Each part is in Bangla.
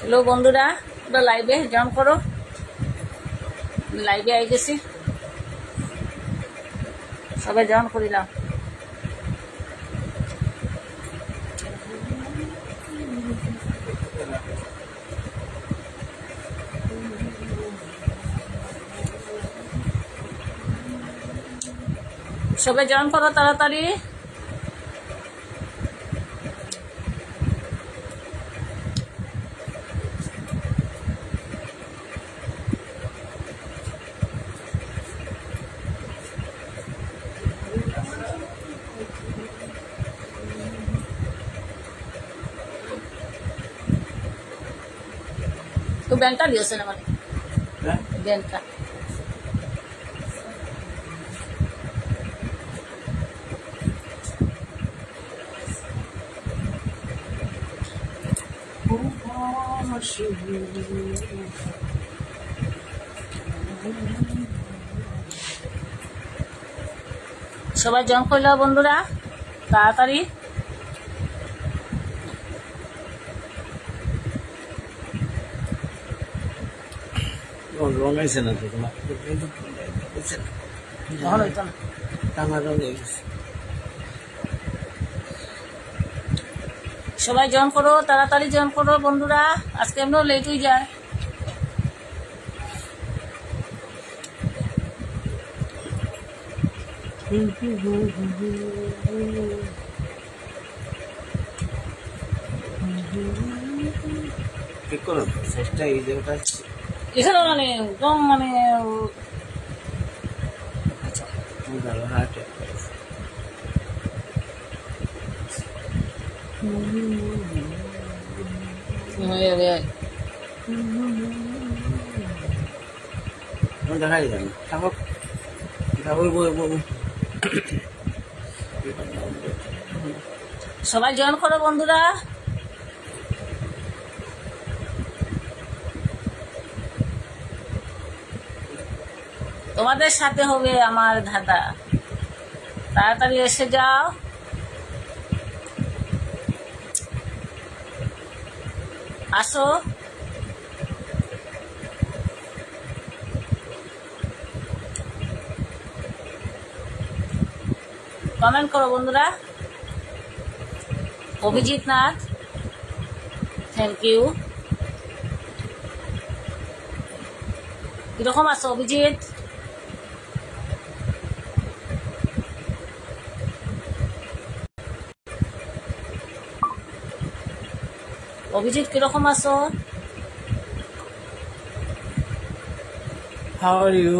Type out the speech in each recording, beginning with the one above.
হ্যালো বন্ধুরা, ওটা লাইভে জয়েন করো। লাইভে আই গেছি, সবাই জয়েন করিলাম। সবাই জয়েন করো তাড়াতাড়ি। তো ব্যাংকটা দিয়েছে না মানে ব্যাংকটা সবাই জয়েন করলো বন্ধুরা তাড়াতাড়ি। রং হয়েছে না তো তোমার হইতো না, টাঙা রং হয়ে গেছে। সবাই জয়েন করো তাড়াতাড়ি, জয়েন করো বন্ধুরা, আজকে এমনিও লেট হয়ে যায়। ঠিক করো চেষ্টা এই যে ওটা এখানে মানে একদম মানে ভালো হাটে দেখাই যাবে থাকো সবাই জয়েন করো বন্ধুরা। তোমাদের সাথে হবে আমার ধাঁধা, তাড়াতাড়ি এসে যাও। আসো কমেন্ট করো বন্ধুরা। Abhijit Nath, thank you. কিরকম আছো অভিজিৎ? অভিজিৎ কিরকম আছো? How are you?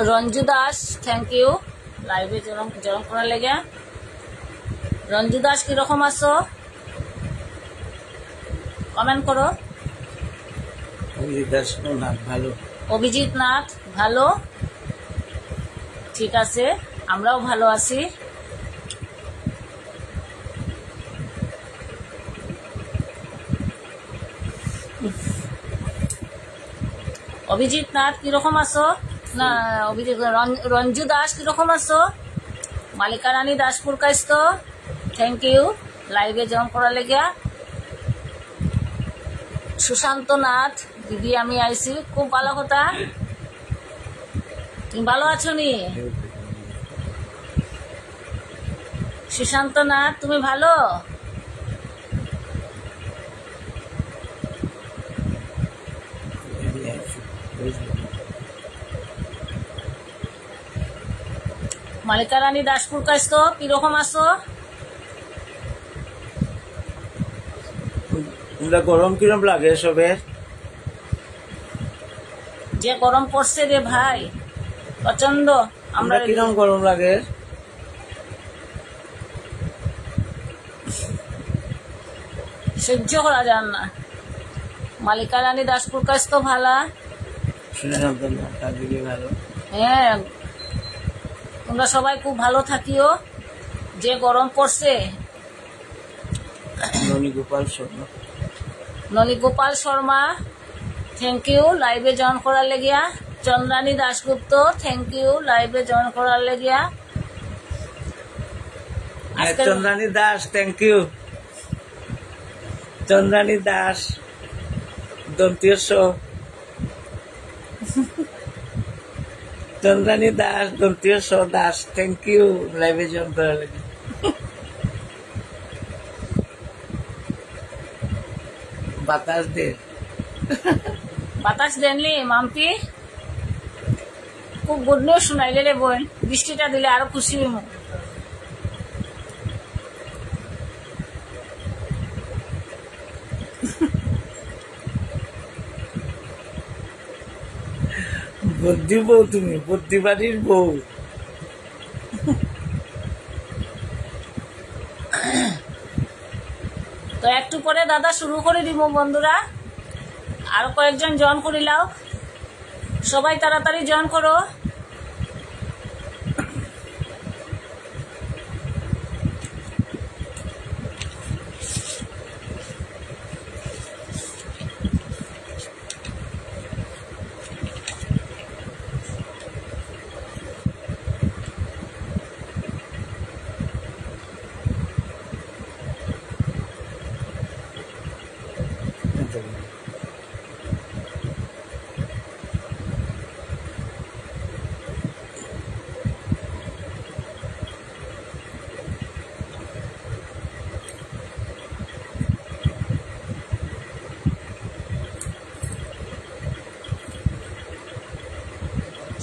Ranju Das, thank you লাইভে জয়েন করার লেগে। রঞ্জু দাস কিরকম আছো কমেন্ট করো। ভালো। অভিজিৎ নাথ ভালো, ঠিক আছে, আমরাও ভালো আছি। অভিজিৎ নাথ কিরকম আছো? না অভিজিৎ, রঞ্জু দাস কিরকম আছো? মালিকা রানী দাসপুর কাইস্ত, থ্যাংক ইউ লাইভে জয়েন করার লেগে। সুশান্ত নাথ, দিদি আমি আইছি, খুব ভালো কথা। তুমি ভালো আছো নি সুশান্ত নাথ? তুমি ভালো? মালিকা রানী দাসপুর কাইস্ত কিরকম আছো? গরম কিরম লাগে সবের? যে গরম পড়ছে রে ভাই, প্রচন্ড। আমরা কিরম গরম লাগে? সহ্য করা যান না। মালিকা রানী দাসপুর কাইস্ত ভালা, ভালো। হ্যাঁ, তোমরা সবাই খুব ভালো থাকিও। যে গরম পড়ছে। ননী গোপাল শর্মা, থ্যাংক ইউ লাইভে জয়েন করার লেগিয়া। চন্দ্রানী দাশগুপ্ত থ্যাংক ইউ লাইভে জয়েন করার লাগিয়া। আজকের চন্দ্রানী দাস থ্যাংক ইউ। চন্দ্রানী দাস দন্তীয় স চন্দ্রানী দাস দন্তীয় স দাস থ্যাংক ইউ লাইভে জয়েন করার লাগে। বাতাস দে বাতাস দেনলি মাম্পি, খুব গুড নিউজ শুনাইলে রে বোন, বৃষ্টিটা দিলে আরো খুশি হইম। বুদ্ধি বউ, তুমি বুদ্ধিবাড়ির বউ। তো একটু পরে দাদা শুরু করে দিব বন্ধুরা, আরো কয়েকজন জয়েন করিলাও, সবাই তাড়াতাড়ি জয়েন করো।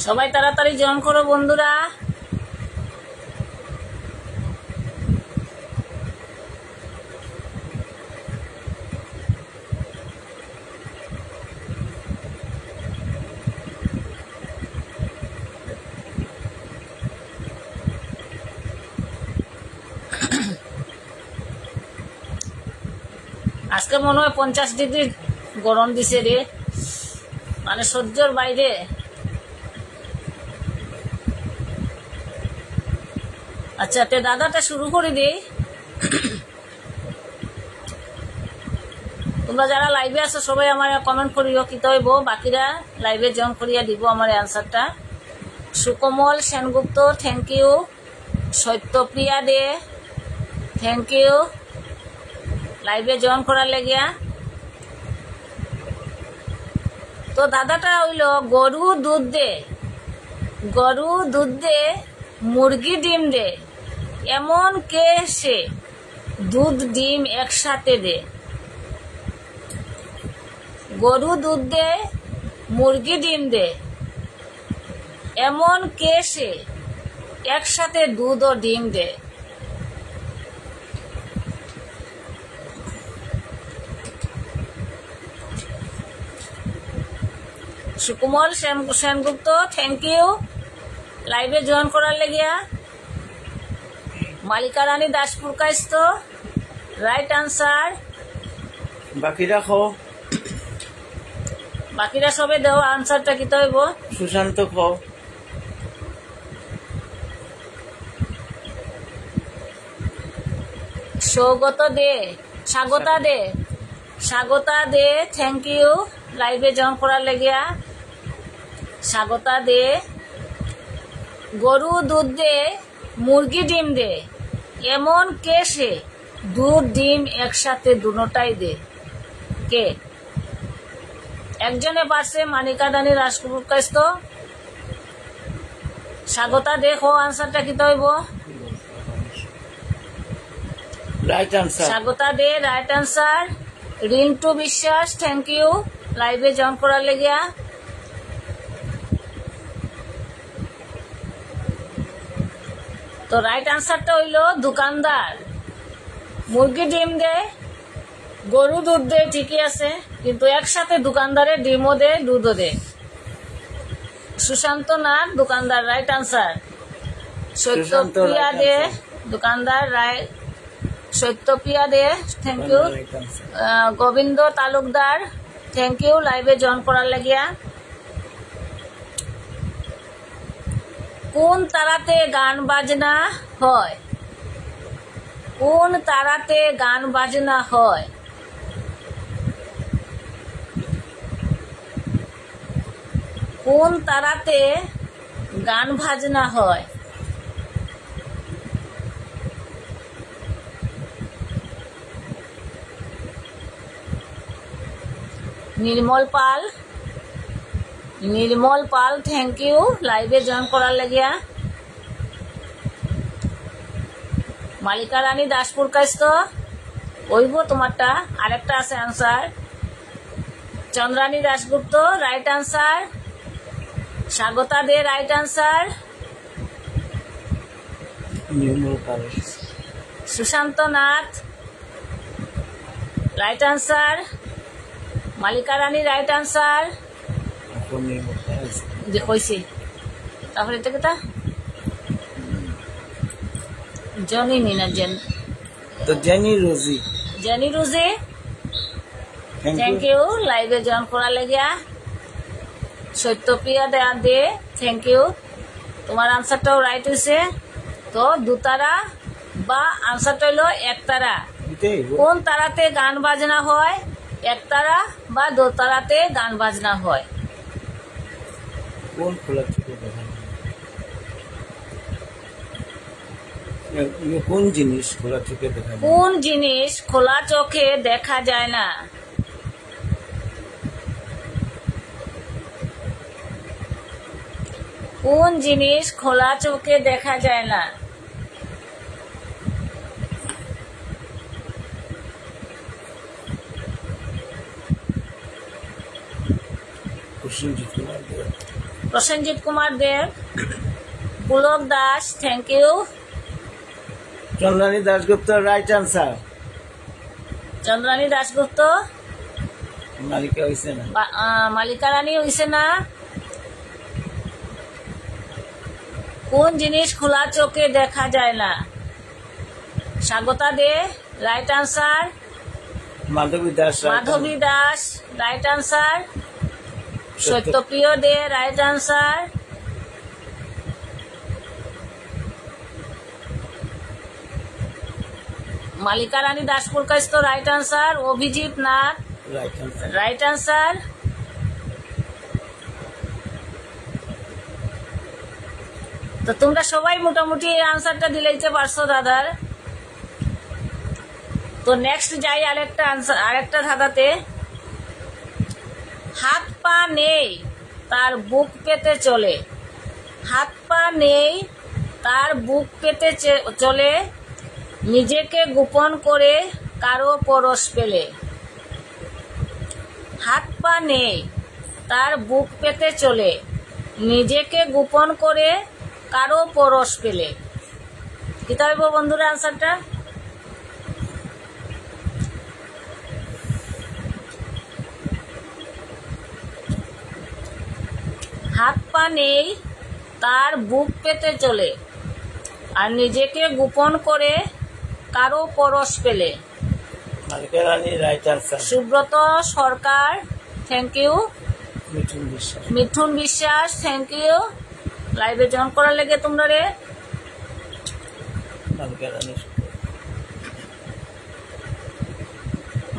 সবাই তাড়াতাড়ি জয়েন করো বন্ধুরা। আজকে মনে হয় 50 ডিগ্রি গরম দিছে রে, মানে সহ্যর বাইরে। আচ্ছা, তে দাদাটা শুরু করে দিই। তোমরা যারা লাইভে আছো সবাই আমার কমেন্ট করিও কি হইব, বাকিরা লাইভে জয়েন করিয়া দিব আমার অ্যান্সারটা। Sukamal Sengupta thank you. Satyapriya De thank you লাইভে জয়েন করার লাগিয়া। তো দাদাটা হইল গরু দুধ দে, গরু দুধ দে, মুরগি ডিম দে, এমন কে সে দুধ ডিম একসাথে দে। গরু দুধ দে, মুরগি ডিম দে, এমন কে সে একসাথে দুধ ও ডিম দে। সুকুমল সেনগুপ্ত থ্যাংক ইউ লাইভে জয়েন করার লাগিয়া। মালিকা রানী দাসপুর কাইস্ত রাইট আনসার। বাকি রাখো, বাকিরা সবে দেও আনসারটা কি হইব। সুশান্ত খো, সৌগত দে, স্বাগতা দে, স্বাগতা দে থ্যাংক ইউ লাইভে জয়েন করার লাগিয়া। স্বাগতা দে, গরু দুধ দে, মুরগি ডিম দে, এমন কে সে দুধ ডিম একসাথে দুটোটাই দে। কে? একজনে পারছে মানিকা দানি রাজকুমার কাস্ত। স্বাগতা দেখো আনসারটা কি হইব। Right answer. Swagata De right answer. Rintu Biswas thank you লাইভে জয়েন করার লাগিয়া। তো রাইট আনসারটা হইল দোকানদার। মুরগি ডিম দে, গরু দুধ দে, ঠিকই আছে, কিন্তু একসাথে দোকানদারের ডিমও দে, দুধও দে। সুশান্ত নাথ দোকানদার রাইট আনসার। সত্যপ্রিয়া দে দোকানদার right. Satyapriya De thank you. Gobinda Talukdar thank you লাইভে জয়েন করার লাগিয়া। কোন তারাতে গান বাজনা হয়? কোন তারাতে গান বাজনা হয়? কোন তারাতে গান বাজনা হয়? নির্মল পাল, নির্মল পাল, থ্যাংক ইউ লাইভে জয়েন করার লাগিয়া। মালিকা রানী দাসপুর কাইস্ত ওইব তোমারটা, আরেকটা আছে answer. Chandrani Dasgupta right answer. Swagata De right answer. Sushanta Nath right answer. Malika Rani right answer. হয়েছে তারপরে এটা কেটা জনি না জেন তো Jenny Rosy, Jenny Rosy thank you লাইভে জয়েন করার লাগিয়া। সত্যপ্রিয়া দে থ্যাংক ইউ, তোমার আনসারটাও রাইট হয়েছে। তো দুতারা বা আনসারটা হইলো একতারা। কোন তারাতে গান বাজনা হয়? একতারা বা দোতারাতে গান বাজনা হয়। কোন খোলা চোখে দেখা যায়? কোন জিনিস খোলা চোখে দেখা যায়? কোন জিনিস খোলা চোখে দেখা যায় না? কোন জিনিস খোলা চোখে দেখা যায় না? Prosenjit Kumar Deb, Pulak Das thank you. Chandrani Dasgupta right answer. Chandrani Dasgupta, Malika হইছে না, মালিকা রানী হইছে না। কোন জিনিস খোলা চোখে দেখা যায় না? Swagata De right answer. মাধবী দাস, মাধবী Das right answer. Satyapriya De right answer. Malika রানী দাসপুর কাছ তো right answer. Abhijit Nath right answer. তো তোমরা সবাই মোটামুটি আনসারটা দিলেইতে পারছো দাদার। তো নেক্সট যাই আরেকটা আনসার, আরেকটা ধাঁধাতে। হাত পা নেই তার বুক পেতে চলে। হাত পা নেই তার বুক পেতে চলে, নিজেকে গোপন করে কারো পরশ পেলে। হাত পা নেই তার বুক পেতে চলে, নিজেকে গোপন করে কারো পরশ পেলে। কি তাইব বন্ধুরা আনসারটা? হাত পা নেই তার বুক পেতে চলে, আর নিজেকে গোপন করে কারো পরশ পেলে। সুব্রত সরকার থ্যাংক ইউ। মিঠুন বিশ্বাস থ্যাংক ইউ লাইভে জয়েন করার লেগে তোমরা রে।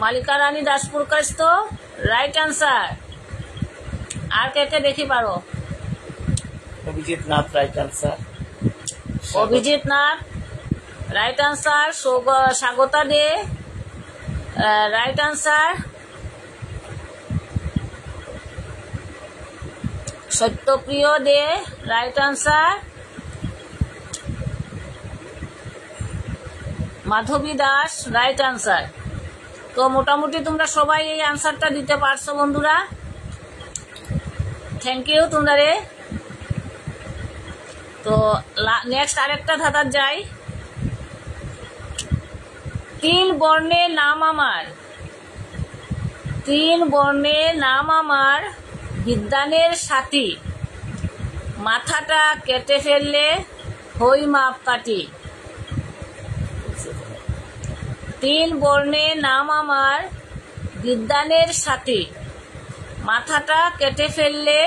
মালিকা রানী দাসপুর কাছ তো রাইট আনসার। আর কে কে দেখি পারো? Abhijit Nath right answer. Abhijit Nath right answer. Swagata De right answer. Satyapriya De right answer. Madhabi Das right answer. তো মোটামুটি তোমরা সবাই এই আনসারটা দিতে পারছো বন্ধুরা, থ্যাংক ইউ তোমরা রে। তো নেক্সট আরেকটা ধাঁধার যাই। তিন বর্ণের নাম আমার, তিন বর্ণের নাম আমার, বিদ্যানের সাথী, মাথাটা কেটে ফেললে হই মাপ কাটি। তিন বর্ণের নাম আমার, বিদ্যানের সাথী, মাথাটা কেটে ফেললে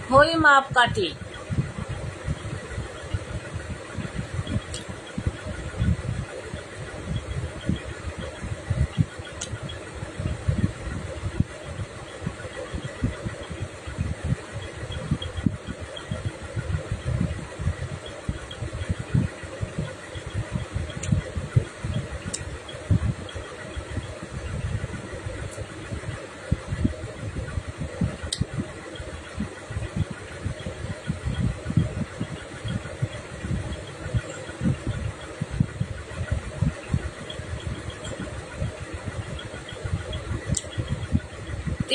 হই মাপ কাটি।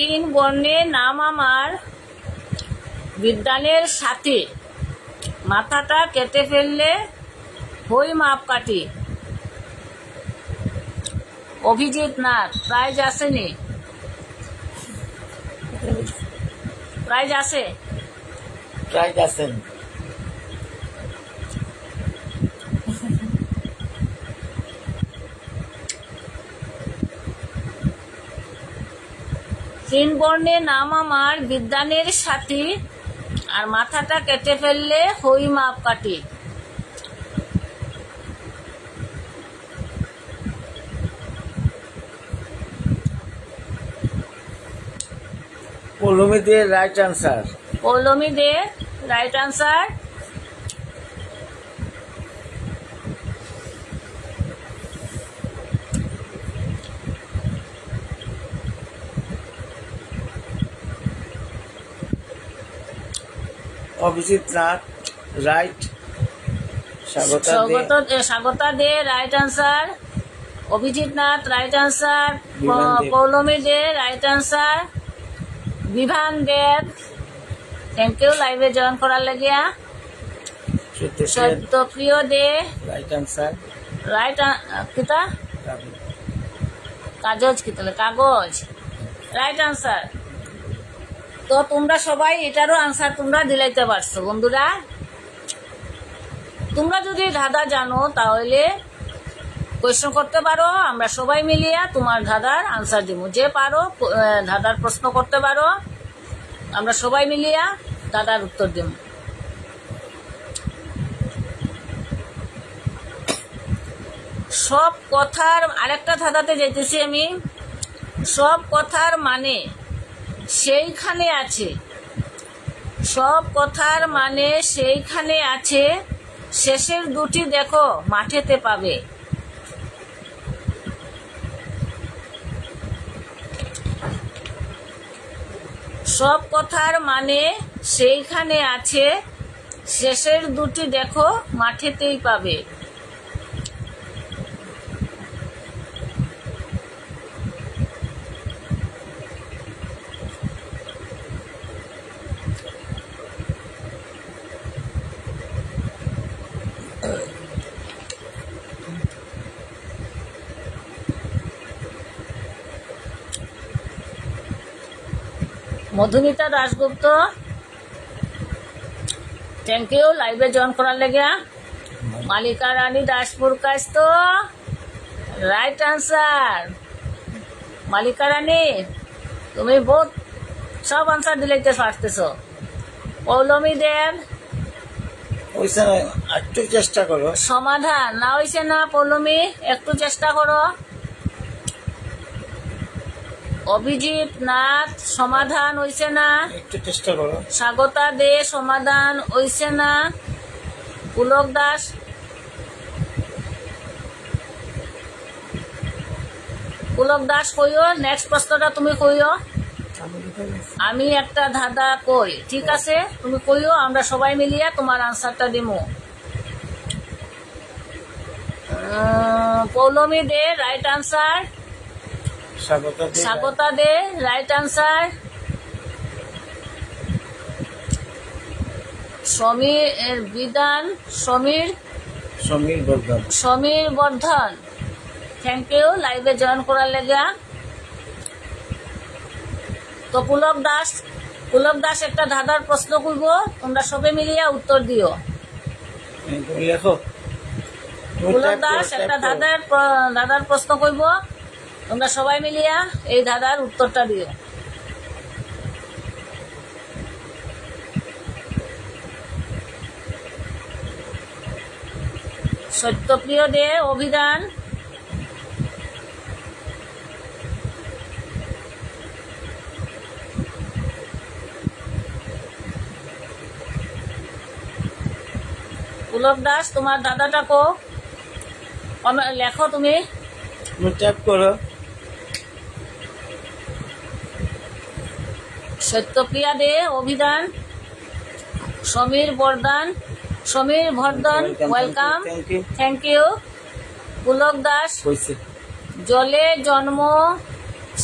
তিন বর্ণে নাম আমার বিদ্যানের সাথে, মাথাটা কেটে ফেললে হই মাপ কাটি। অভিজিৎ নাথ, প্রাইজ আসেনি? প্রাইজ আছে? প্রাইজ আছেন। তিন বর্ণে নাম আমার বিদ্যানের সাথী, আর মাথাটা কেটে ফেললে হই মাপ কাটি। Poulami De right answer. Poulami De right answer. Abhijit Nath right. Swagata De right answer. Abhijit Nath right answer. Bibhan Deb. Poulami De right answer. Bibhan Deb, thank you লাইভে জয়েন করার লাগিয়া। Satyapriya De right answer. Right কিতা কাগজ কিতলে কাগজ রাইট আনসার। তো তোমরা সবাই এটারও আনসার তোমরা দিলাইতে পারছো বন্ধুরা। তোমরা যদি ধাঁধা জানো তাহলে কোয়েশ্চন করতে পারো, আমরা সবাই মিলিয়া তোমার ধাঁধার আনসার দিব। যে পারো ধাঁধার প্রশ্ন করতে পারো, আমরা সবাই মিলিয়া ধাঁধার উত্তর দিব। সব কথার আরেকটা ধাঁধাতে যাইতেছি আমি। সব কথার মানে সেইখানে আছে, সব কথার মানে সেইখানে আছে, শেষের দুটি দেখো মাঠেতে পাবে। সব কথার মানে সেইখানে আছে, শেষের দুটি দেখো মাঠেতেই পাবে। মধুমিতা দাশগুপ্ত, থ্যাংক ইউ লাইভে জয়েন করার লেগে। মালিকা রানী দাসপুর কাস্ত রাইট আনসার। মালিকা রানী তুমি বহুত সব আনসার দিলাইতে পারতেছ। পৌলমী দেব ওইসে একটু চেষ্টা করো। সমাধান না হয়েছে না পৌলমী, একটু চেষ্টা করো। অভিজিৎ নাথ সমাধান হইছে না, একটু চেষ্টা করো। স্বাগতা দে সমাধান হইছে না। পুলক দাস, পুলক দাস কইও নেক্সট প্রশ্নটা তুমি কইও। আমি একটা ধাঁধা কই, ঠিক আছে তুমি কইও, আমরা সবাই মিলিয়ে তোমার আনসারটা দিমু। Poulami De right answer. Swagata De right answer. Samir বিধান, সমীর বর্ধন, থ্যাংক ইউ লাইভে জয়েন করার লেগা। তো পুলক দাস একটা ধাঁধার প্রশ্ন করব, তোমরা সবে মিলিয়ে উত্তর দিও। লেখো। পুলক দাস একটা ধাঁধার প্রশ্ন করব, তোমরা সবাই মিলিয়া এই ধাঁধার উত্তরটা দিও। সত্যপ্রিয় দে অভিধান, পুলক দাস তোমার দাদাটা কো লেখো তুমি। ট্যাপ করো। সত্যপ্রিয়া দে অভিধান, Samir Bardhan welcome, thank you. Pulak Das জলে জন্ম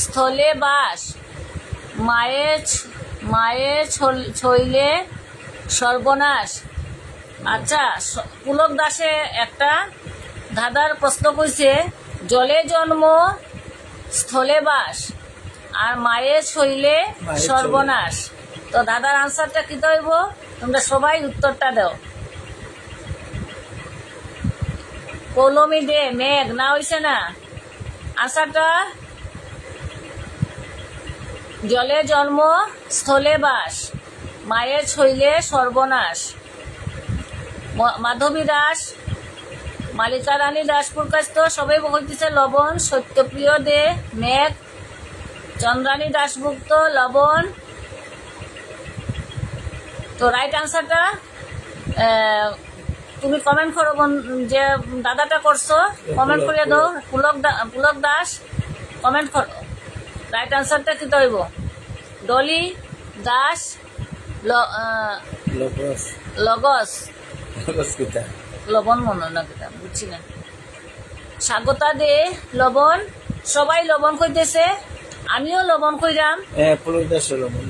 স্থলে বাস, মায়ের ছইলে সর্বনাশ। আচ্ছা, পুলক দাসে একটা দাদার প্রশ্ন কইছে, জলে জন্ম স্থলে বাস আর মায়ের ছইলে সর্বনাশ। তো দাদার আনসারটা কি হইব? তোমরা সবাই উত্তরটা দাও। কলমি দে মেঘ না হইছে না? আনসারটা জলে জন্ম স্থলে বাস, মায়ের ছইলে সর্বনাশ। মাধবী দাস, মালিকা রানী দাসপুর কাছ তো সবাই বলতেছে লবণ। সত্যপ্রিয় দে মেঘ, চন্দ্রানী দাসগুপ্ত লবণ। তো রাইট আনসারটা তুমি কমেন্ট করো, যে দাদাটা করছো কমেন্ট করে দাও। পুলক দাস কমেন্ট করো, রাইট আনসারটা কি হইব? ডলি দাস লগস লবণ মনে না, কিতা বুঝছি না। স্বাগতা দে লবণ। সবাই লবণ কইতেছে, আমিও লবণ কইরাম।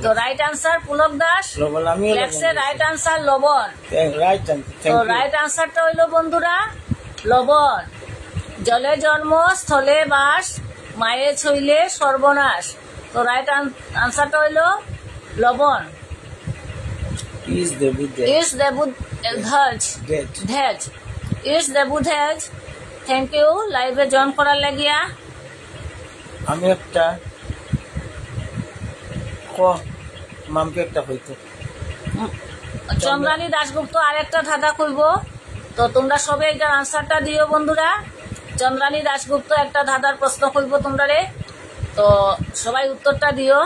তো রাইট আনসার পুলক দাস লেখছে রাইট আনসার লবণ। তো রাইট আনসারটা হইল বন্ধুরা লবণ। জলে জন্ম স্থলে বাস, মায়ের ছইলে সর্বনাশ। তো রাইট আনসারটা হইল লবণ। ইস দেবুধেজ, থ্যাংক ইউ লাইভে জয়েন করার লাগিয়া। আমি একটা মামকে একটা হইতো চন্দ্রানী দাসগুপ্ত আরেকটা ধাঁধা কইব। তো তোমরা সবাই এটার আনসারটা দিও বন্ধুরা। চন্দ্রানী দাসগুপ্ত একটা ধাঁধার প্রশ্ন কইব তোমরা রে, তো সবাই উত্তরটা দিও।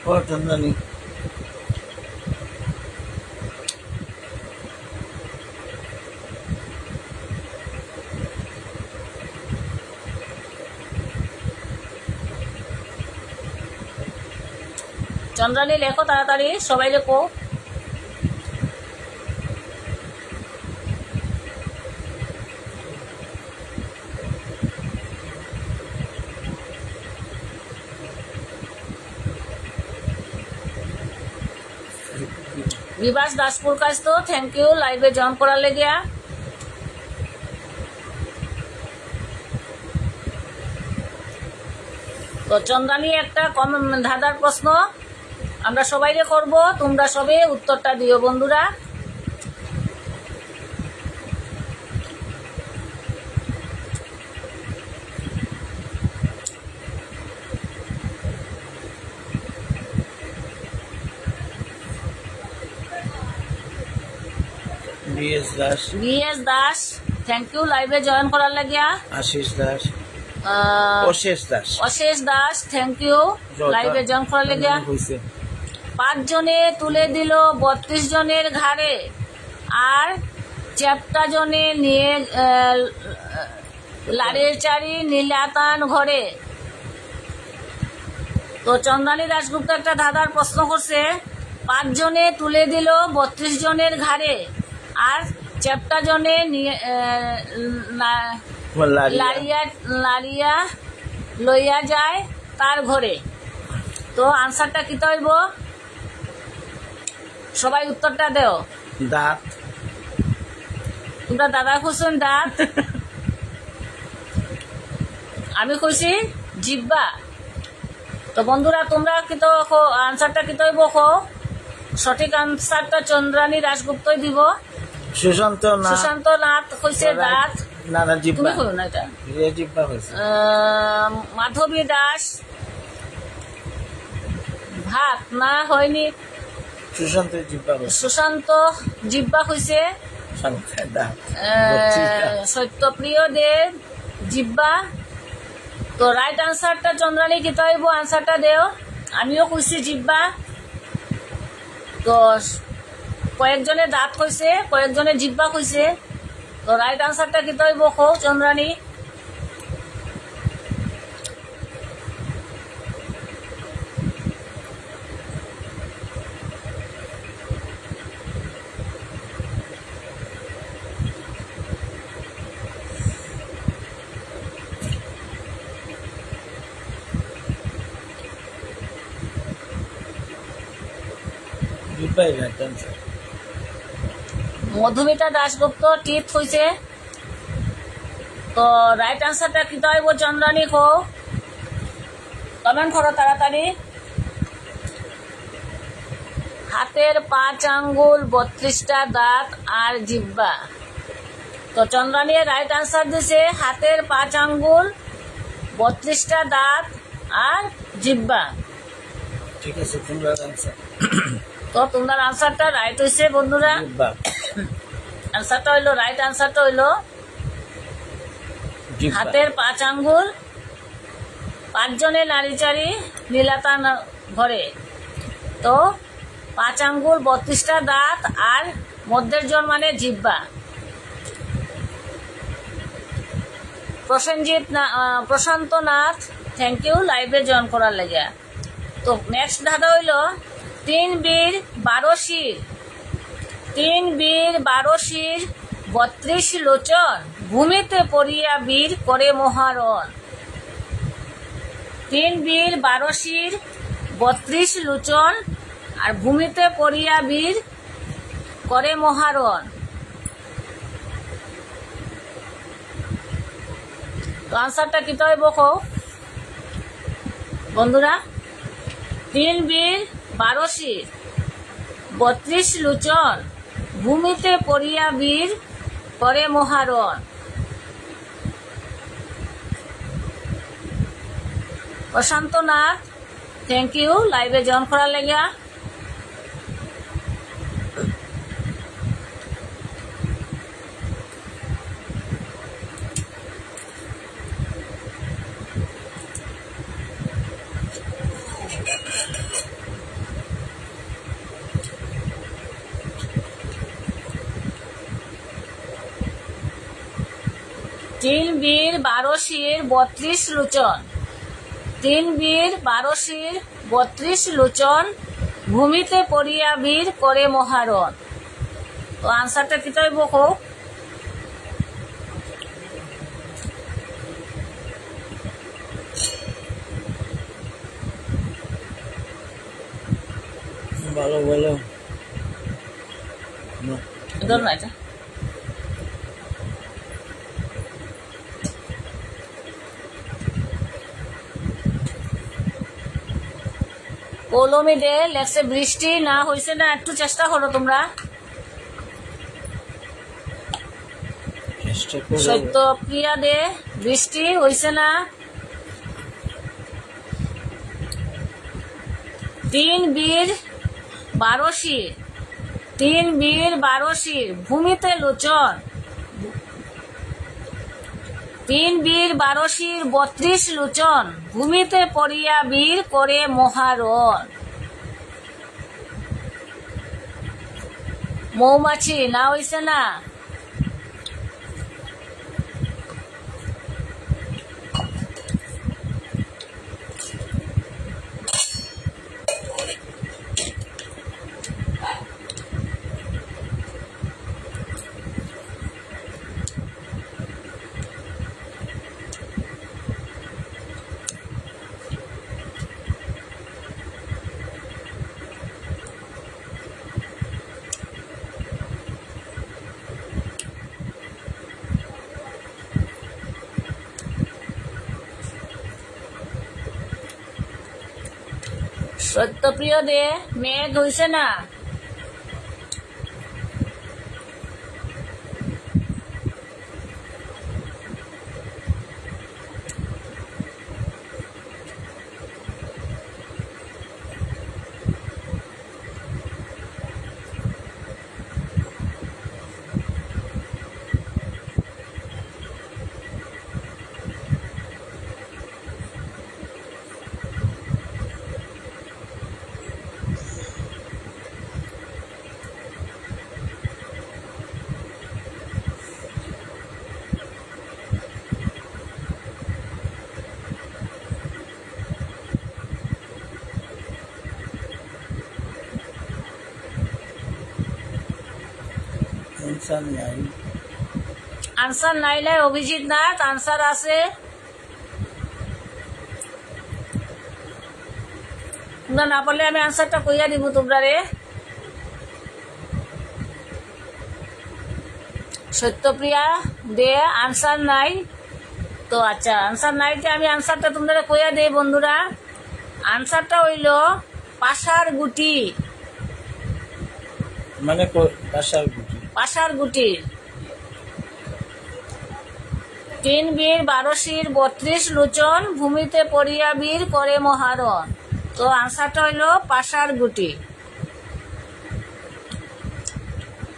ও চন্দ্রানী চন্দ্রানী লেখো তাড়াতাড়ি, সবাই লেখো। বিভাস দাসপুর কাছ তো থ্যাংক ইউ লাইভে জয়েন করার লেগিয়া। তো চন্দ্রানী একটা ধাঁধার প্রশ্ন আমরা সবাইকে করব, তোমরা সবে উত্তরটা দিও বন্ধুরা। বিএস দাস থ্যাংক ইউ লাইভে জয়েন করার লাগিয়া। আশিস দাস, অশেষ দাস থ্যাংক ইউ লাইভে জয়েন করার লাগিয়া। 5 জনে তুলে দিল 32 জনের ঘাড়ে আর চ্যাপ্টা জনে নিয়ে লাড়ের চারি নীলাতান ঘরে। তো চন্দ্রানী দাসগুপ্ত একটা ধাঁধার প্রশ্ন করছে, 5 জনে তুলে দিল 32 জনের ঘাড়ে আর চ্যাপ্টা জনে লাড়িয়া লইয়া যায় তার ঘরে। তো আনসারটা কি হইব? সবাই উত্তরটা দেও। দাঁত। তোমরা দাদা খুঁজছেন দাঁত, আমি খুঁজছি জিব্বা। তো বন্ধুরা তোমরা কিন্তু আনসারটা কি হইব? সঠিক আনসারটা চন্দ্রানী দাসগুপ্তই দিব। সুশান্ত নাথ কইছে দাঁত। তুমি কইও না এটা। মাধবী দাস ভাত না হয়নি। সুশান্ত জিব্বা কইছে। সত্যপ্রিয় দে জিব্বা। তো রাইট আনসারটা চন্দ্রানী কি হইব? আনসারটা দেও। আমিও কইছি জিব্বা। তো কয়েকজনে দাঁত কইছে, কয়েকজনে জিব্বা কইছে। তো রাইট আনসারটা কি হইব চন্দ্রানী? জিব্বা right answer Madhumita Dasgupta teeth হয়েছে তো রাইট আনসারটা কি হইব চন্দ্রানী কো কমেন্ট করো তাড়াতাড়ি হাতের 5 আঙ্গুল 32টা দাঁত আর জিহ্বা তো চন্দ্রানী রাইট আনসার দিছে হাতের 5 আঙ্গুল 32টা দাঁত আর জিহ্বা ঠিক আছে তোমরা আনসার তো তোমার আনসারটা রাইট হইছে বন্ধুরা জিব্বা আনসারটা হইলো রাইট আনসারটা হইলো জিব্বা হাতের 5 আঙ্গুল 5 জনে নারীচারি নীলাতা ঘরে তো 5 আঙ্গুল 32টা দাঁত আর মধ্যের জন মানে জিহ্বা প্রশান্ত নাথ থ্যাংক ইউ লাইভে জয়েন করার লাগে তো নেক্সট ধাঁধা হইল 3 বীর 12 শির 3 বীর 12 শির 32 লোচন ভূমিতে পড়িয়া বীর করে মহারণ 3 বীর 12 শির 32 লোচন আর ভূমিতে পড়িয়া বীর করে মহারণ তো আনসারটা কি তয় বকো বন্ধুরা 3 বীর 12 শির 32 লোচন ভূমিতে পড়িয়া বীর করে মহারণ প্রশান্ত নাথ থ্যাংক ইউ লাইভে জয়েন করার লেগা তিন বীর 12 শির 32 লোচন 3 বীর 12 শির 32 লোচন ভূমিতে পড়িয়া বীর করে মহারণ তো আনসারটা কি তাই বকো ভালো ভালো ধর না এটা কলমি দে লেখছে বৃষ্টি না হয়েছে না একটু চেষ্টা করো তোমরা সত্যপ্রিয়া দে বৃষ্টি হয়েছে না 3 বীর 12 শির 3 বীর 12 শির ভূমিতে লোচন 3 বীর 12 শির 32 লোচন ভূমিতে পড়িয়া বীর করে মহারণ মৌমাছি না হইছে না সত্যপ্রিয় দে মেঘ হইছে না আনসার নাইলে অভিজিৎ নাথ আনসার আছে না পারলে আমি আনসারটা কইয়া দিব তোমরা রে সত্যপ্রিয়া দে আনসার নাই। তো আচ্ছা আনসার নাই যে আমি আনসারটা তোমাদের কইয়া দেই বন্ধুরা। আনসারটা হইল পাশার গুটি। মানে পাশার গুটি। পাশার গুটি। 3 বীর 12 শির 32 লোচন, ভূমিতে পড়িয়া বীর করে মহারণ। তো আনসারটা হইল পাশার গুটি।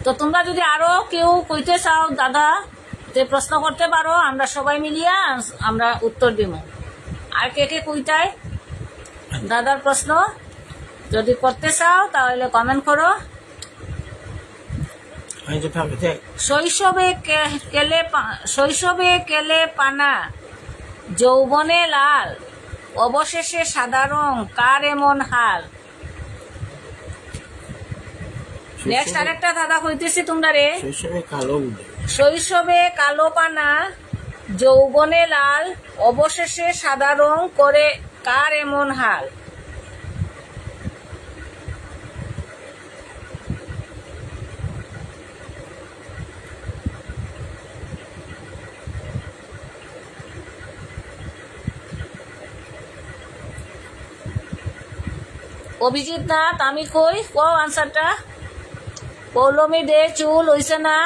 তো তোমরা যদি আরো কেউ কইতে চাও দাদা তে প্রশ্ন করতে পারো, আমরা সবাই মিলিয়া আমরা উত্তর দিব। আর কে কে কইতায় দাদার প্রশ্ন যদি করতে চাও তাহলে কমেন্ট করো। শৈশবে কেলে পানা, যৌবনে লাল, অবশেষে সাদা রং, কার এমন হাল। নেক্সট আরেকটা দাদা কইতেছি তোমরা রে। শৈশবে কালো পানা, যৌবনে লাল, অবশেষে সাদা রং করে কার এমন হাল। অভিজিৎ নাথ আমি কই আনসারটা। পৌলমী দে চুল হইছে না।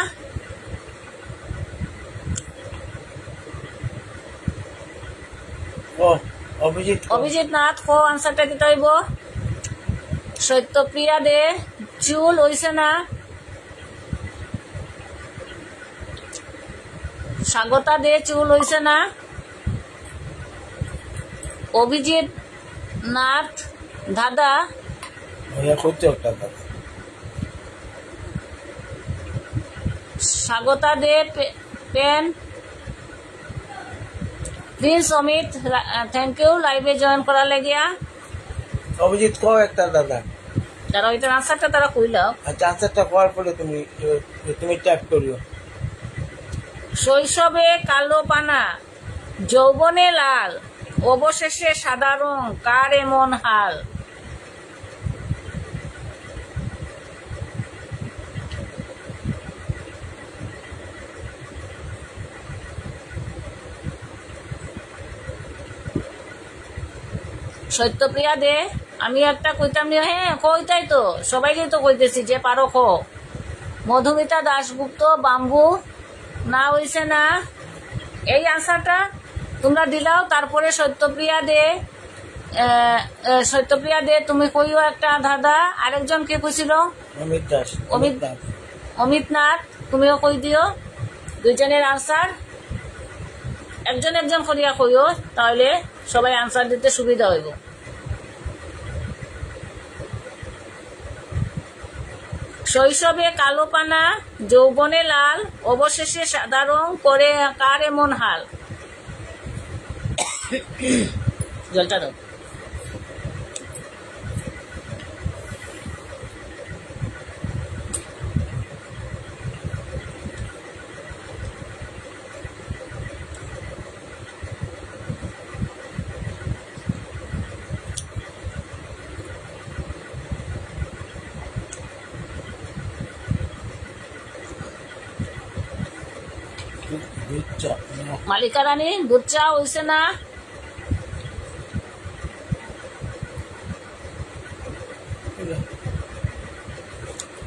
অভিজিৎ নাথ আনসারটা কি হইব। সত্যপ্রিয়া দে চুল হইছে না। স্বাগতা দে চুল হইছে না। অভিজিৎ নাথ দাদা Swagata De pen. Prince Amit thank you লাইভে জয়েন করার লাগিয়া। অভিজিৎ কও একটা দাদা। তারা ওইটার আনসারটা তারা কইলাও। আচ্ছা আনসারটা করার পরে তুমি ট্যাপ করিও। শৈশবে কালো পানা, যৌবনে লাল, অবশেষে সাদা রং, কার এমন হাল। সত্যপ্রিয়া দে আমি একটা কইতাম নি। হ্যাঁ কইতাই তো সবাইকে তো কইতেছি যে পারো খো। মধুমিতা দাশগুপ্ত বাম্বু না হইছে না। এই আনসারটা তোমরা দিলাও। তারপরে সত্যপ্রিয়া দে তুমি কইও একটা দাদা। আরেকজন কে কইছিল অমিত নাথ তুমিও কই দিও। দুইজনের আনসার একজন করিয়া কইও, তাহলে সবাই আনসার দিতে সুবিধা হইব। শৈশবে কালো পানা, যৌবনে লাল, অবশেষে সাদা রং করে কার এমন হাল। জলটা দাও। মালিকা রানী দুধ চা হইছে না।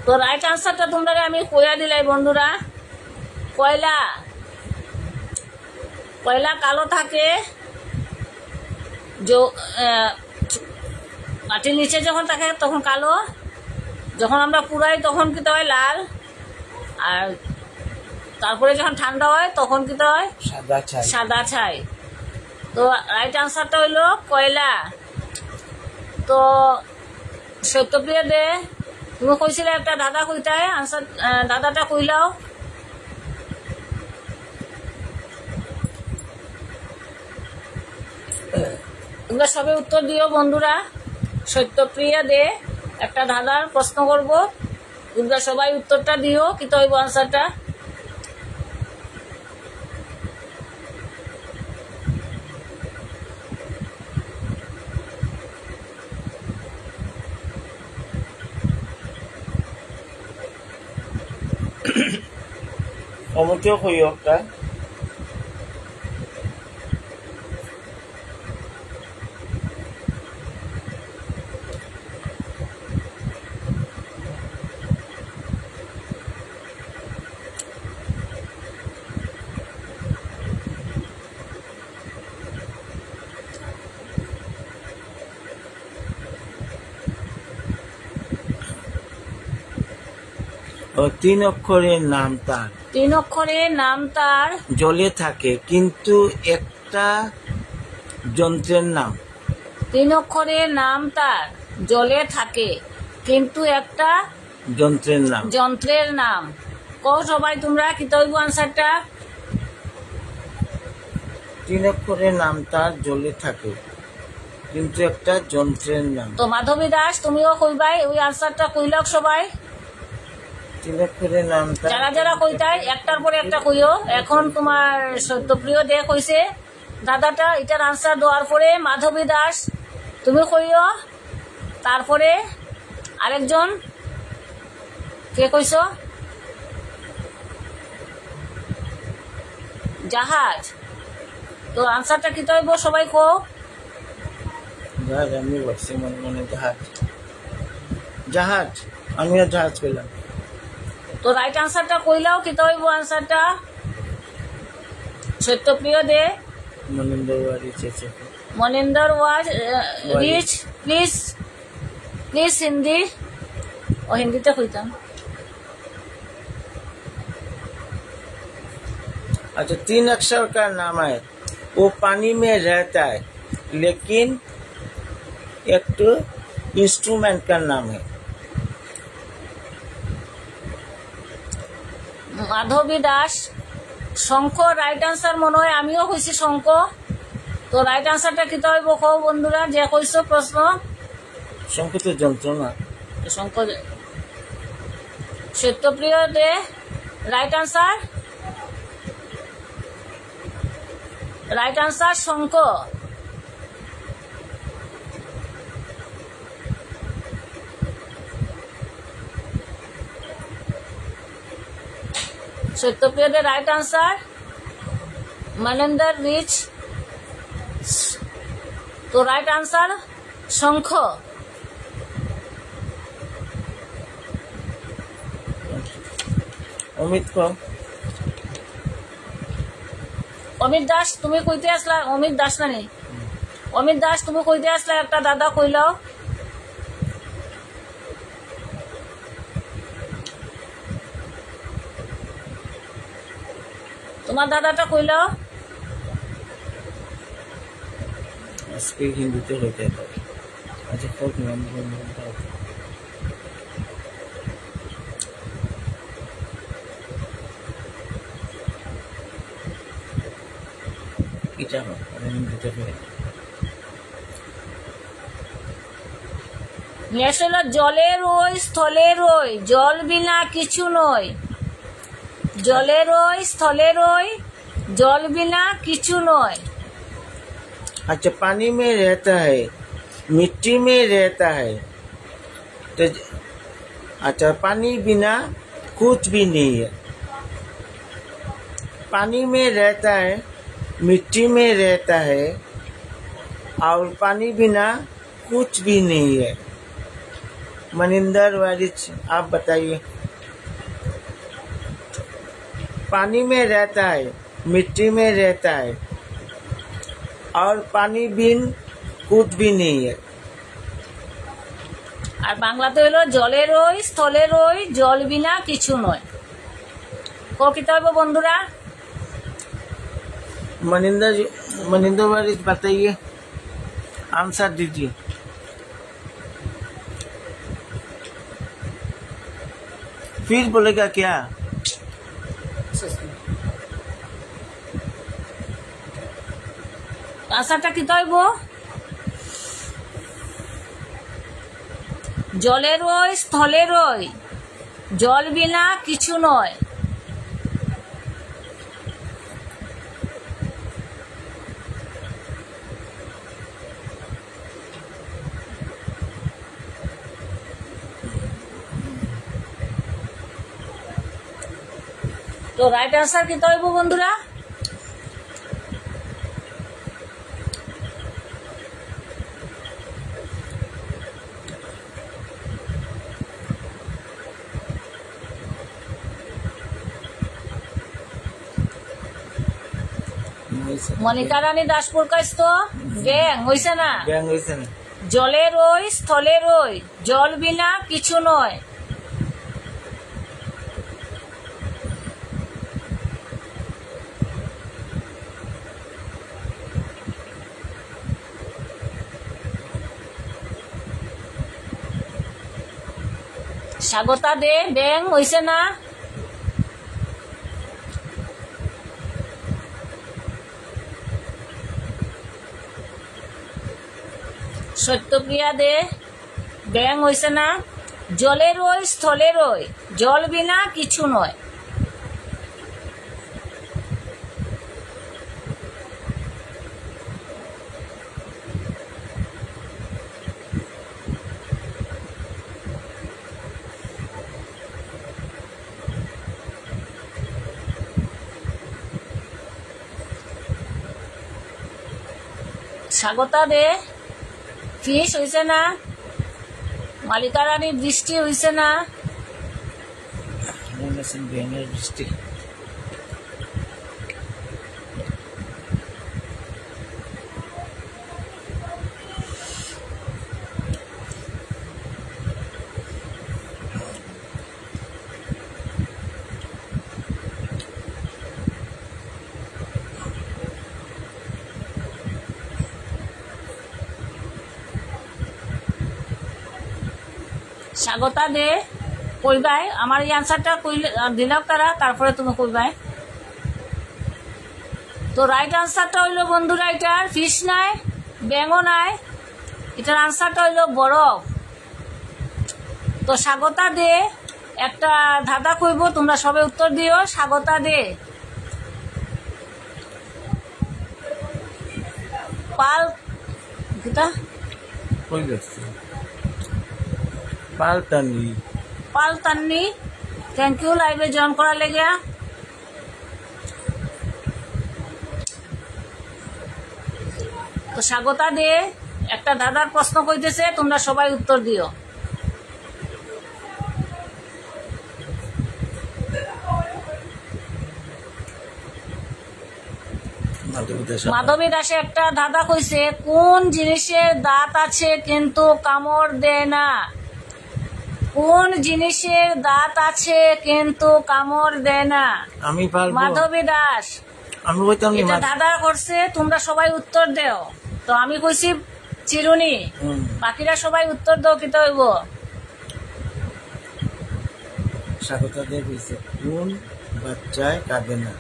তো রাইট আনসারটা তোমরা আমি কইয়া দিলাই বন্ধুরা। কয়লা কালো থাকে, মাটির নিচে যখন থাকে তখন কালো, যখন আমরা পুরাই তখন কি হয় লাল, আর তারপরে যখন ঠান্ডা হয় তখন কি হয় সাদা ছাই। তো রাইট আনসারটা হইলো কয়লা। তো সত্যপ্রিয়া দে তুমি কইছিলে একটা দাদা কইতায় আনসার, দাদাটা কইলাও। তোমরা সবে উত্তর দিও বন্ধুরা। সত্যপ্রিয়া দে একটা দাদার প্রশ্ন করব, তোমরা সবাই উত্তরটা দিও কি তো হইব আনসারটা। অমিতেও কই একটা ও 3 অক্ষরের নাম তার 3 অক্ষরের নাম তার জলে থাকে কিন্তু একটা যন্ত্রের নাম 3 অক্ষরের নাম তার জলে থাকে কিন্তু একটা যন্ত্রের নাম কও সবাই তোমরা কি তৈব আনসারটা 3 অক্ষরের নাম তার জলে থাকে কিন্তু একটা যন্ত্রের নাম তো মাধবী দাস তুমিও কইবাই ওই আনসারটা কইলক সবাই 3 অক্ষরের নাম তার যারা যারা কইতাই একটার পরে একটা কইও এখন তোমার সত্যপ্রিয় দে কইছে দাদাটা এটার আনসার দেওয়ার পরে মাধবী দাস তুমি কইও তারপরে আরেকজন কে কইছো জাহাজ তো আনসারটা কি তৈব সবাই কো জাহাজ আমি বলছি মনে মনে জাহাজ আমিও জাহাজ পেলাম তো রাইট আনসারটা কইলাও কি তৈব আনসারটা সত্যপ্রিয় দে মনিন্দর ওয়াজ রিচ প্লিজ হিন্দি ও হিন্দিতে কইতাম अच्छा 3 अक्षर का नाम है वो पानी में रहता है लेकिन एक तो इंस्ट्रूमेंट का नाम है মাধবী দাস শঙ্খ রাইট আনসার মনে হয় আমিও কইছি শঙ্খ তো রাইট আনসারটা কি হইব কও বন্ধুরা যে কইছো প্রশ্ন শঙ্খ তো যন্ত্রণা শঙ্খ সত্যপ্রিয় দে রাইট আনসার শঙ্খ Satyapriya De right answer Maninder rich তো রাইট আনসার শঙ্খ অমিত কো অমিত দাস তুমি কইতে আসলা অমিত দাস না নি অমিত দাস তুমি কইতে আসলা একটা দাদা কইলাও তোমার দাদাটা কইলাও স্পিক হিন্দিতে হইতে পারে আচ্ছা ফোক নাম কি জানো হিন্দিতে হইতে নেশলা জলের ওই স্থলের ওই জল বিনা কিছু নয় জলের ওই স্থলের ওই জল বিনা কিছু নয় अच्छा पानी में रहता है मिट्टी में रहता है तो अच्छा पानी बिना कुछ भी नहीं है पानी में रहता है मिट्टी में रहता है और पानी बिना कुछ भी नहीं है मनिंदर वारिच आप बताइए पानी में रहता है मिट्टी में रहता है और पानी बिन कुछ भी नहीं है আর বাংলাতে হলো জলের ওই স্থলের ওই জল বিনা কিছু নয় কো কি তৈব বন্ধুরা मनिंदर वारिच बताइए आंसर दीजिए फिर बोलेगा क्या আনসারটা কি তৈব জলের ওই স্থলের ওই জল বিনা কিছু নয় তো রাইট আনসার কি হইব বন্ধুরা? মনিকা রানী দাসপুর কাইস্ত ব্যাং হইছে না? ব্যাং হইছে না। জলে রই স্থলে রই, জল বিনা কিছু নয়। স্বাগতা দে ব্যাং হইছে না? সত্যপ্রিয়া দে ব্যাং হইছে না? জলে রই স্থলে রই, জল বিনা কিছু নয়। স্বাগতা দে ফিস হইছে না? মালিকা রানী বৃষ্টি হইছে না? ব্যাঙের বৃষ্টি। স্বাগতা দে কইবাই আমার এই আনসারটা কইলে দিলাম তারা, তারপরে তুমি কইবাই। তো রাইট আনসারটা হইলো বন্ধুরা এটার ফিশ নাই, ব্যাঙও নাই, এটার আনসারটা হইলো বরফ। তো স্বাগতা দে একটা ধাঁধা কইব, তোমরা সবাই উত্তর দিও। স্বাগতা দে পাল কিটা কই যাচ্ছে? পালতানি। পালতান্নি, থ্যাংক ইউ লাইভে জয়েন করার লেগে। তো স্বাগতা দে একটা দাদার প্রশ্ন কইতেছে, তোমরা সবাই উত্তর দিও। মাধবী দাসে একটা দাদা কইছে, কোন জিনিসের দাঁত আছে কিন্তু কামড় দেয় না? কোন জিনিসের দাঁত আছে কিন্তু কামড় দেয় না? আমি পারবো। মাধবী দাস আমি বলতাম এটা দাদা করছে, তোমরা সবাই উত্তর দেও। তো আমি কইছি চিরুনি, বাকিরা সবাই উত্তর দাও কি হইব? স্বাগতা দে কইছে কোন বাচ্চায় কাঁদে না।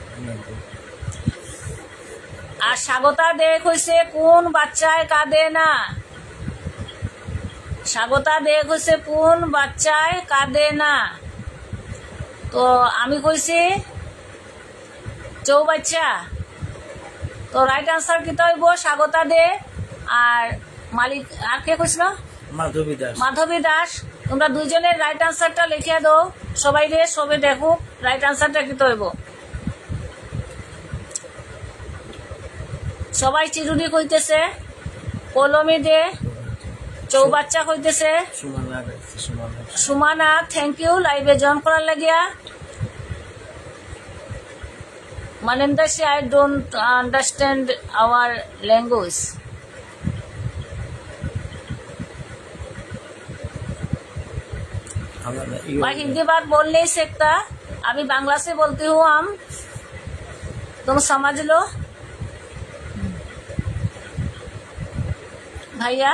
আর স্বাগতা দে কইছে কোন বাচ্চায় কাঁদে না? স্বাগতা দে কইছে কোন বাচ্চায় কাঁদে না? তো আমি কইছি চৌবাচ্চা। তো রাইট আনসার কি হইব? স্বাগতা দে আর মালিক আর কে কইছিল? মাধবী দাস। মাধবী দাস। তোমরা দুইজনের রাইট আনসারটা লিখে দাও সবাই রে, সবে দেখো রাইট আনসারটা কি হইব। সবাই চিরুনি কইতেছে, কলমি দে চৌবাচ্চা কইতেছে, সুমানা থ্যাংক ইউ লাইভে জয়েন করার লাগিয়া। মানেন্দা সে I don't understand our language. मैं हिंदी बात बोल नहीं सकता, अभी बांग्ला से बोलती हूँ। हम तुम समझ लो भैया।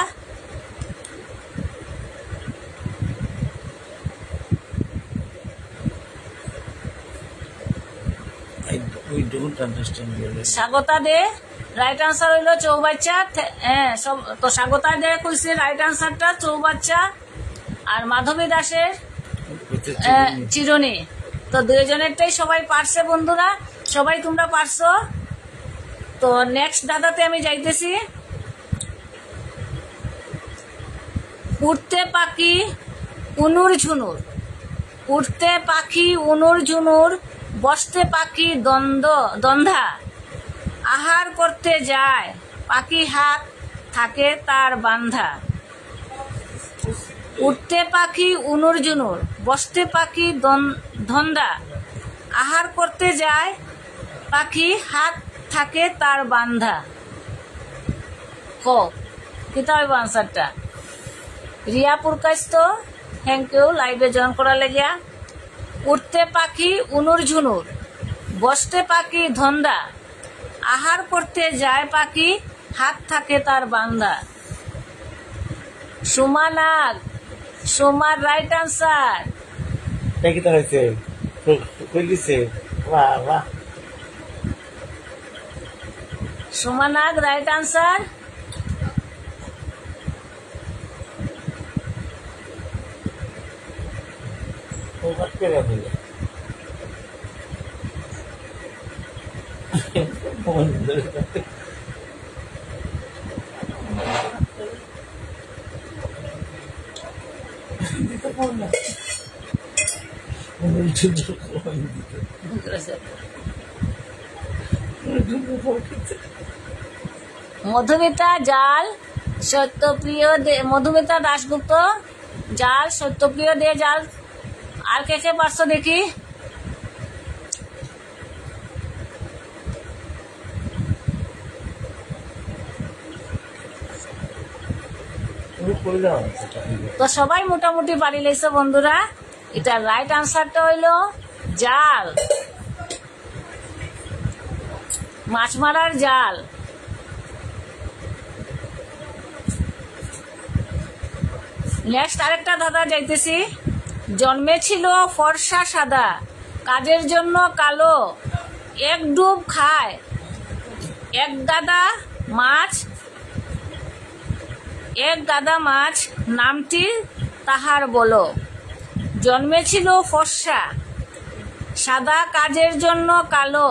We don't understand your language. Swagata De right answer হইলো চৌবাচ্চা। তো স্বাগতা দে কইছে রাইট আনসারটা চৌবাচ্চা, আর মাধবী দাসের চিরুনি। তো দুইজনেরটাই সবাই পারছে বন্ধুরা, সবাই তোমরা পারছো। তো নেক্সট দাদাতে আমি যাইতেছি। উঠতে পাখি উনুর ঝুনুর, উঠতে পাখি উনুর ঝুনুর, বসতে পাখি দ্বন্দ্বা আহার করতে যায় পাখি হাত থাকে তার বান্ধা। উঠতে পাখি উনুর জুনুর বসতে পাখি ধন্দা আহার করতে যায় পাখি হাত থাকে তার বান্ধা। কিতা হইব আনসারটা? রিয়া পুরকাইস্ত, থ্যাংক ইউ লাইভে জয়েন করার লাগিয়া। উঠতে পাখি উনুর ঝুনুর বসতে পাখি ধন্দা আহার করতে যায় পাখি হাত থাকে তার বান্ধা। সুমানাগ, সুমার রাইট আনসার। কিতা হয়েছে কই দিছে? বাহ বাহ, সুমানাগ রাইট আনসার। মধুমিতা জাল, সত্যপ্রিয় মধুমিতা দাশগুপ্ত জাল, সত্যপ্রিয় দে জাল। আর কে কে পারছো দেখি? তো সবাই মোটামুটি পারি লাইছে বন্ধুরা। এটা রাইট আনসারটা হইল জাল, মাছ মারার জাল। নেক্সট আরেকটা দাদা যাইতেছি। জন্মেছিল ফর্সা সাদা কাজের জন্য কালো এক ডুব খায় এক গাদা মাছ নামটি তাহার বলো। জন্মেছিল ফর্সা সাদা কাজের জন্য কালো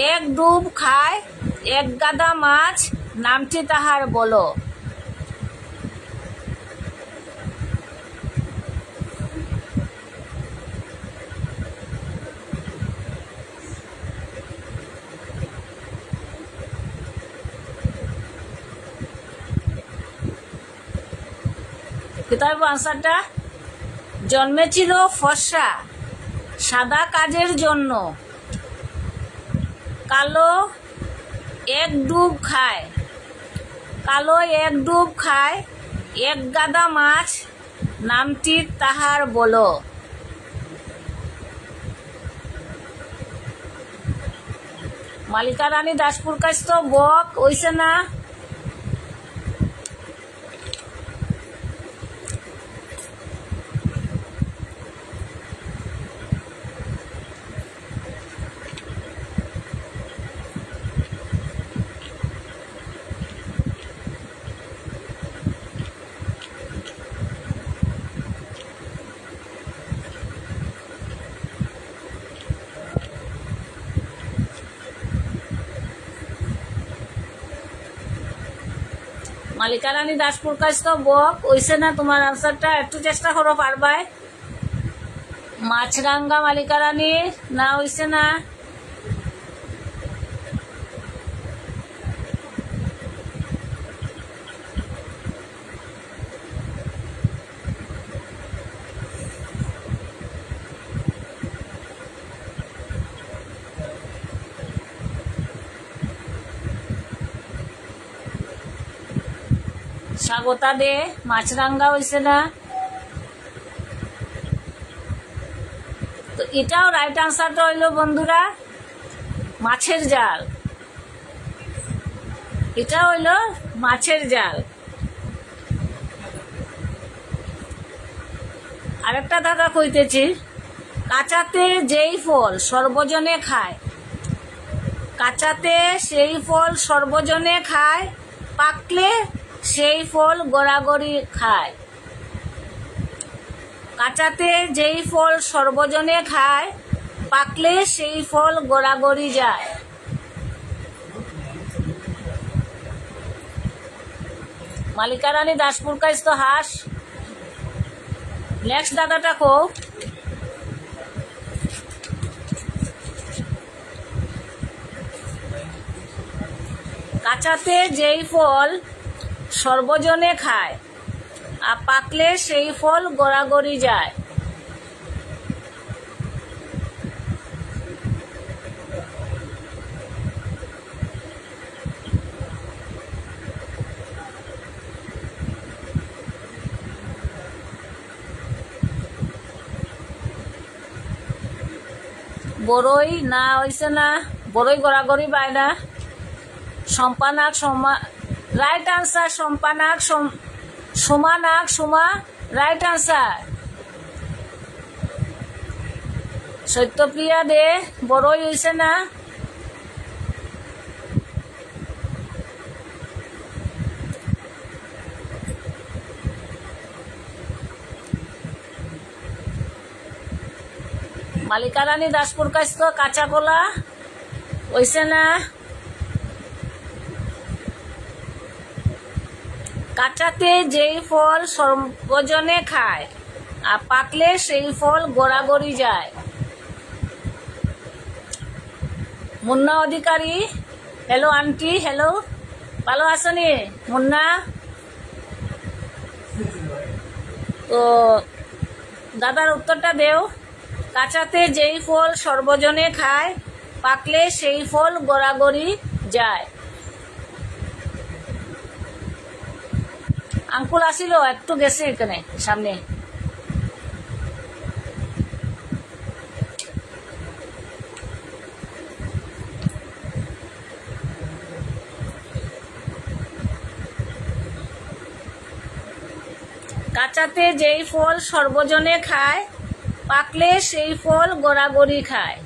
এক ডুব খায় এক গাদা মাছ নামটি তাহার বলো। কিতাব আনসারটা? জন্মেছিল ফর্সা সাদা কাজের জন্য কালো এক ডুব খায় এক গাদা মাছ নামটি তাহার বলো। মালিকা রানী দাসপুর কাছ তো বক হইছে না? মালিকা রানী দাসপুর কাছ তো বক হইছে না? তোমার আনসারটা একটু চেষ্টা করো, পারবাই। মাছরাঙ্গা মালিকা রানী না হইছে না? স্বাগতা দে মাছরাঙ্গা হইছে না? তো এটাও রাইট আনসারটা হইল বন্ধুরা মাছের জাল। এটা হইল মাছের জাল। আরেকটা দাদা কইতেছি, কাঁচাতে যেই ফল সর্বজনে খায় কাঁচাতে সেই ফল সর্বজনে খায় পাকলে সেই ফল গড়াগড়ি খায়। কাঁচাতে যেই ফল সর্বজনে খায় পাকলে সেই ফল গড়াগড়ি যায়। মালিকা রানী দাসপুর কাছ তো হাস। নেক্সট দাদাটা খুব কাঁচাতে যেই ফল সর্বজনে খায় আর পাকলে সেই ফল গড়াগড়ি যায়। বড়ই না হইছে না, বড়ই গড়াগড়ি পায় না। সম্পানাক সমা, রাইট আনসার। সম্পানাক সমানাক সমা, রাইট আনসার। সত্যপ্রিয়া দে, বড়ই হইছে না? মালিকা রানী দাসপুর কাস্ত কাঁচা কলা হইছে না? কাঁচাতে যেই ফল সর্বজনে খায় আর পাকলে সেই ফল গড়াগড়ি যায়। মুন্না অধিকারী, হ্যালো আন্টি, হ্যালো, ভালো আছেন মুন্না? তো দাদার উত্তরটা দেও। কাঁচাতে যেই ফল সর্বজনে খায় পাকলে সেই ফল গড়াগড়ি যায়। আঙ্কুল আসিল, একটু গেছে এখানে সামনে। কাঁচাতে যেই ফল সর্বজনে খায় পাকলে সেই ফল গড়াগড়ি খায়।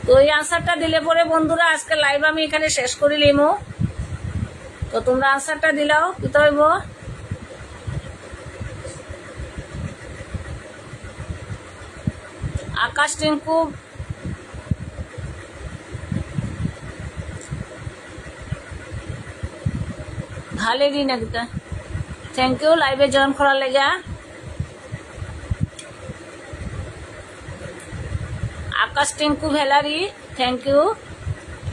তো এই আনসারটা দিলে পরে বন্ধুরা আজকে লাইভ আমি এখানে শেষ করে লিমো। তো তোমরা আনসারটা দিলাও কি হইব? আকাশ টিঙ্কু, ভালে দিন একটা, থ্যাংক ইউ লাইভে জয়েন করার লেগা। আকাশ টিঙ্কু ভেলারি, থ্যাংক ইউ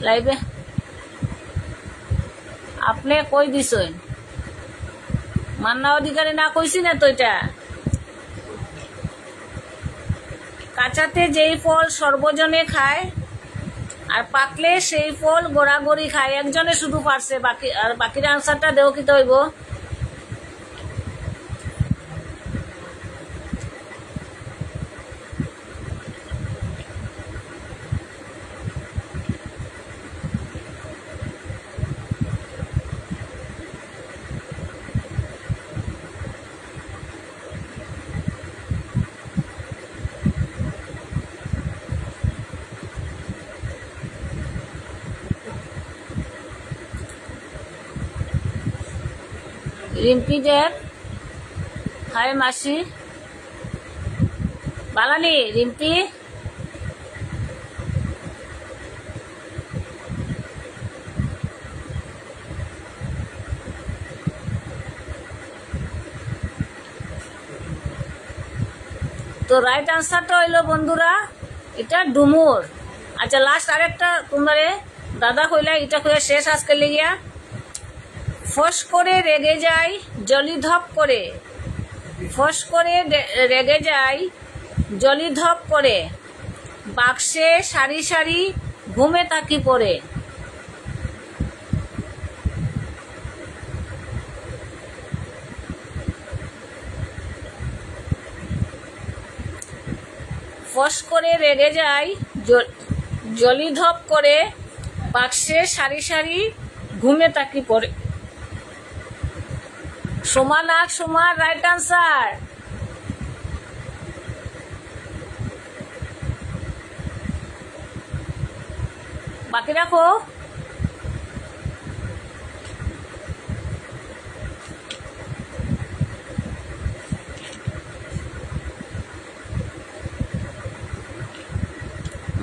লাইভে। আপনি কই দিছেন? মান্না অধিকারী না কইছি না তো এটা। কাঁচাতে যেই ফল সর্বজনে খায় আর পাকলে সেই ফল গড়াগড়ি খায়। একজনে শুধু পারছে, বাকি আর বাকির আনসারটা দেও কি হইব? রিম্পি দেব, হাই মাসি, বালানি রিম্পি। তো রাইট আনসারটা হইলো বন্ধুরা এটা ডুমুর। আচ্ছা লাস্ট আরেকটা তোমরা দাদা কইলা, এটা কইয়া শেষ আজকে লিগিয়া। ফস করে রেগে যায় জলিধপ করে, ফস করে রেগে যায় জলিধপ করে, বাক্সে সারি সারি ঘুমে তাকি পড়ে। ফস করে রেগে যায় জলিধপ করে, বাক্সে সারি সারি ঘুমে তাকি পড়ে। সমানাক সমান, রাইট আনসার। বাকি রাখো।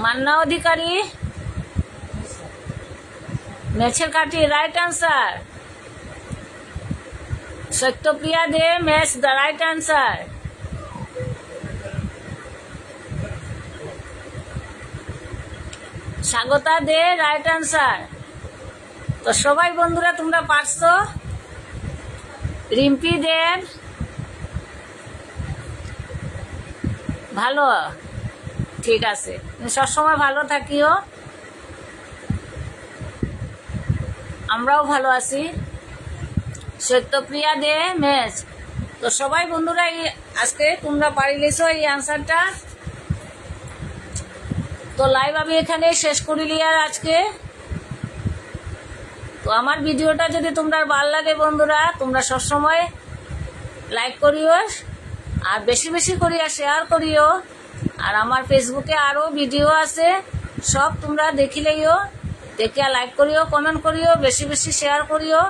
মান্না অধিকারী, মেছের কাঠি right answer. Satyapriya De, match the right answer. Swagata De, right answer. তো সবাই বন্ধুরা তোমরা পারছো। রিম্পি দেব, ভালো, ঠিক আছে, সবসময় ভালো থাকিও, আমরাও ভালো আছি। সত্যপ্রিয়া দে, মেছ। তো সবাই বন্ধুরা আজকে তোমরা পারিলেছ এই আনসারটা। তো লাইভ আমি এখানে শেষ করিলি আর আজকে। তো আমার ভিডিওটা যদি তোমরা ভালো লাগে বন্ধুরা, তোমরা সবসময় লাইক করিও আর বেশি বেশি করিয়া শেয়ার করিও। আর আমার ফেসবুকে আরও ভিডিও আছে, সব তোমরা দেখিলেইও, দেখিয়া লাইক করিও, কমেন্ট করিও, বেশি বেশি শেয়ার করিও।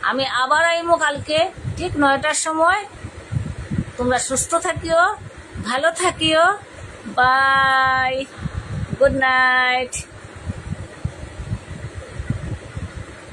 আমি আবার আইমো কালকে ঠিক 9টার সময়। তোমরা সুস্থ থাকিও, ভালো থাকিও, বাই, গুড নাইট।